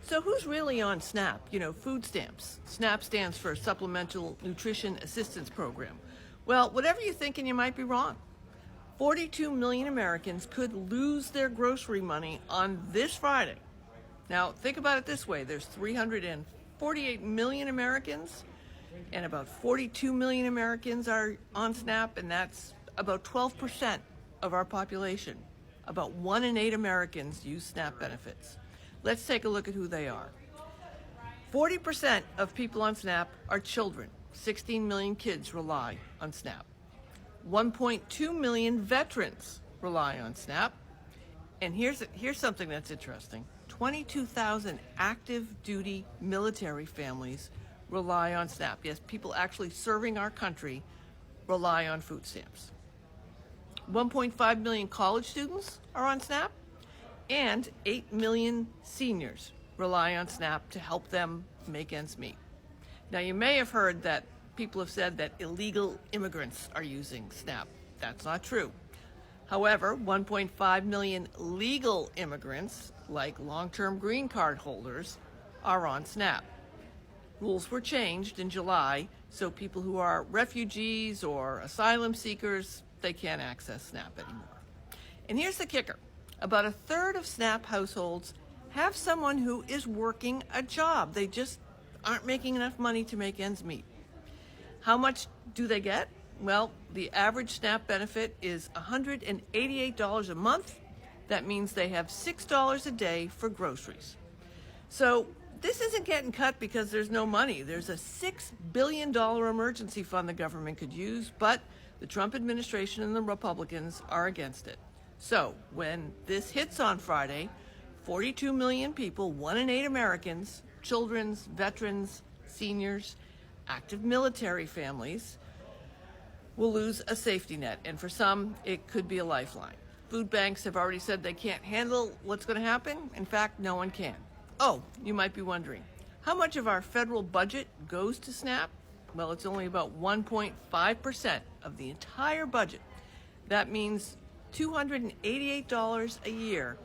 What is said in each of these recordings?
So who's really on SNAP? Food stamps. SNAP stands for Supplemental Nutrition Assistance Program. Well, whatever you're thinking, you might be wrong. 42 million Americans could lose their grocery money on this Friday. Now, think about it this way. There's 348 million Americans, and about 42 million Americans are on SNAP, and that's about 12% of our population. About 1 in 8 Americans use SNAP benefits. Let's take a look at who they are. 40% of people on SNAP are children. 16 million kids rely on SNAP. 1.2 million veterans rely on SNAP. And here's something that's interesting. 22,000 active duty military families rely on SNAP. Yes, people actually serving our country rely on food stamps. 1.5 million college students are on SNAP, and 8 million seniors rely on SNAP to help them make ends meet. Now, you may have heard that people have said that illegal immigrants are using SNAP. That's not true. However, 1.5 million legal immigrants, like long-term green card holders, are on SNAP. Rules were changed in July, so people who are refugees or asylum seekers, they can't access SNAP anymore. And here's the kicker. About a third of SNAP households have someone who is working a job. They just aren't making enough money to make ends meet. How much do they get? Well, the average SNAP benefit is $188 a month. That means they have $6 a day for groceries. So this isn't getting cut because there's no money. There's a $6 billion emergency fund the government could use, but the Trump administration and the Republicans are against it. So when this hits on Friday, 42 million people, 1 in 8 Americans, children, veterans, seniors, active military families, will lose a safety net. And for some, it could be a lifeline. Food banks have already said they can't handle what's going to happen. In fact, no one can. Oh, you might be wondering, how much of our federal budget goes to SNAP? Well, it's only about 1.5% of the entire budget. That means $288 a year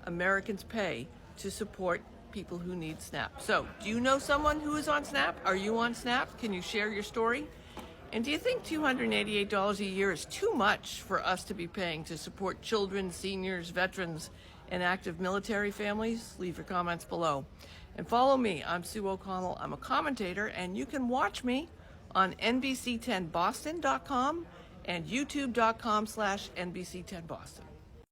Americans pay to support people who need SNAP. So, do you know someone who is on SNAP? Are you on SNAP? Can you share your story? And do you think $288 a year is too much for us to be paying to support children, seniors, veterans, and active military families? Leave your comments below. And follow me. I'm Sue O'Connell. I'm a commentator, and you can watch me on NBC10Boston.com and YouTube.com/NBC10Boston.